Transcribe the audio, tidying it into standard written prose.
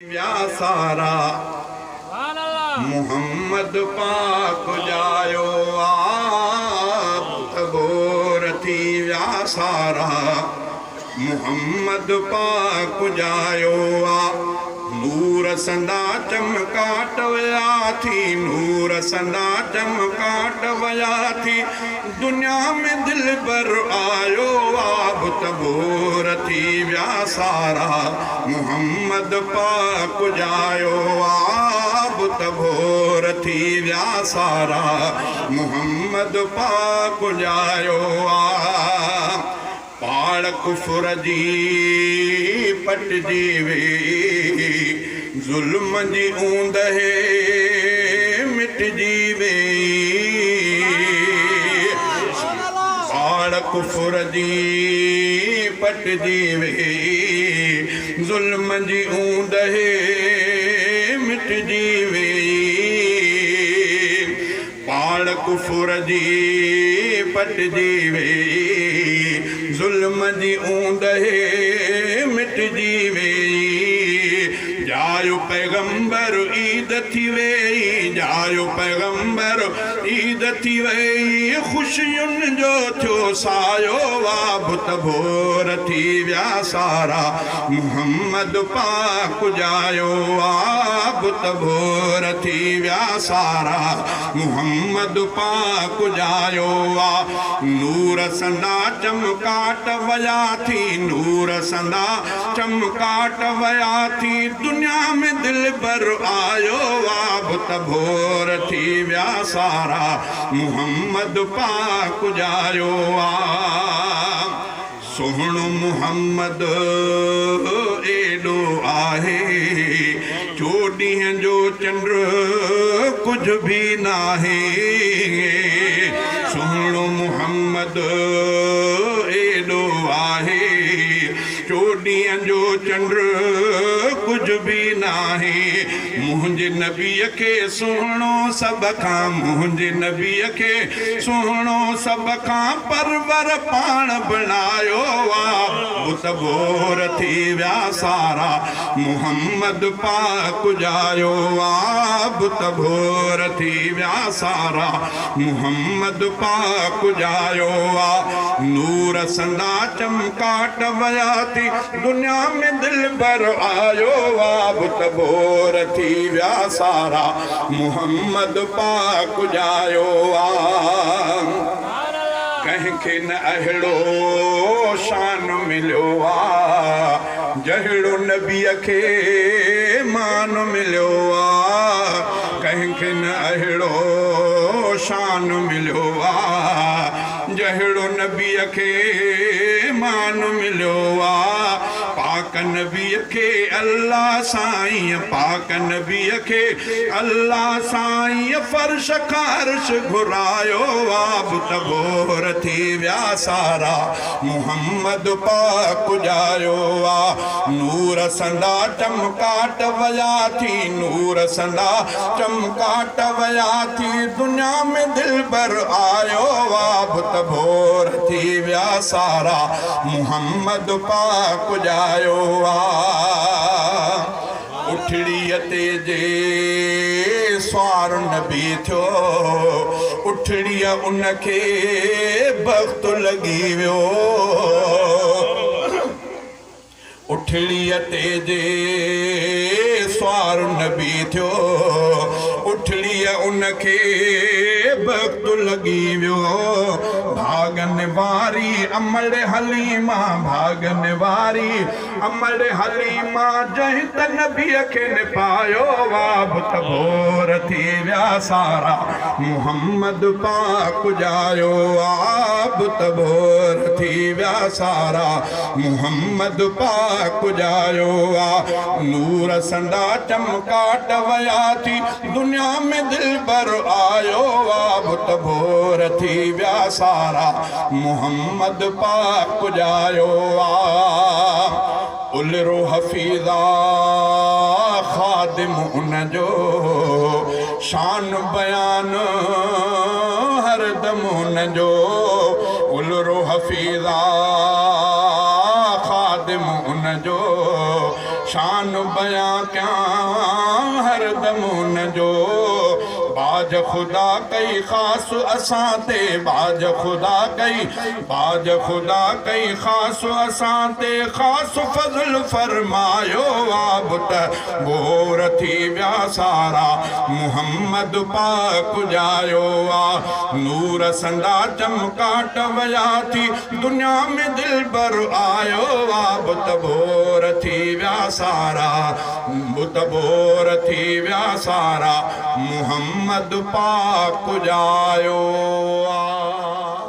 सारा मुहम्मद पाक जायो आप तबोर थी व्या सारा मुहम्मद पाक जायो आ नूर संदा चमकाट वया थी नूर संदा चमकाट वया थी दुनिया में दिल भर आयो आप तबोर थी व्या सारा मुहम्मद पाक जायो आप तबोर थी व्या सारा मुहम्मद पाक जायो आ पाड़ कुफर जी पट जीवे जुल्म जी ऊंद है मिट जीवे पाड़ कुफर जी पट जीवे जुल्म जी ऊंद है मिट जीवे पाड़ कुफर जी पट जीवे जुल्म जी ऊंद है मिट जीवे जायो पैगंबर ईद थी वेई जायो पैगंबर ईद थी वेई खुशियुनि जो थियो सायो वाब तबोर थी व्या सारा मुहम्मद पाक जायो वाब तबोर थी व्या सारा मुहम्मद पाक जायो वा नूर संदा चमकाट वया थी नूर संदा चमकाट वया थी दुनिया में दिल भर आयो वाब तबोर थी व्या सारा मुहम्मद पाक जायो आ सोहणो मुहम्मद एडो आहे चोॾींहं जो चंद्र कुछ भी नाहे सोहणो मुहम्मद एडो आहे चोॾींहं जो चंद्र कुछ भी नाहे मुंहिंजे नबीअ खे सुहिणो सभ खां मुंहिंजे नबीअ खे सुहिणो सभ खां परवर पाण बणायो आहे तबोर थी व्या सारा मुहम्मद पाक जायो आब तबोर थी व्या सारा मुहम्मद पाक जायो आ नूर संदा चमकाट वया थी दुनिया में दिल भर आयो आब तबोर थी व्या सारा मुहम्मद पाक जायो आ कंहिंखे न अहिड़ो शान मिलियो आ जहिड़ो नबीअ खे मान मिलियो आ कंहिंखे न अहिड़ो शान मिलियो आ जहिड़ो नबीअ खे मान मिलियो आ पाक नबीअ खे अल्लाह साईं पाक नबीअ खे अल्लाह साईं फर्श खां अर्श घुरायो आब तबोर थी व्या सारा मुहम्मद पाक जायो आ नूर संदा चमकाट वया थी नूर संदा चमकाट वया थी दुनिया में दिल भर आयो आब तबोर थी व्या सारा मुहम्मद पाक जायो आ उठड़ीअ ते जे स्वार नबी थियो उठड़ीअ उनखे बख़्त लॻी वियो उठड़ीअ ते जे स्वार नबी थियो उठड़ीअ उनखे बख़्त लॻी वियो भागन वारी अमल हलीमा भागन वारी अमल हलीमा जंहिं त नबीअ खे निभायो वाब तबोर थी व्या सारा मुहम्मद पाक जायो आब तबोर थी व्या सारा मुहम्मद पाक जायो आ नूर संदा चमकाट वया थी दुनिया में दिल भर आयो आब तबोर थी व्या सारा मुहम्मद पाक जायो आ उलरो हफीज़ा खादिम उनजो शान बयान हरदम उनजो उलरो हफीज़ा खादिम उनजो शान बयां क्या हर दम न जो बाज खुदा कई खास असां ते बाज खुदा कई खास असां ते खास फज़ल फरमायो आब त बोर थी विया सारा मुहम्मद पाक जायो आ नूर संदा चमकाट वया थी दुनिया में दिल बर आयो आब त बोर थी विया सारा बोर थी विया सारा मुहम्मद पाक जायो आ।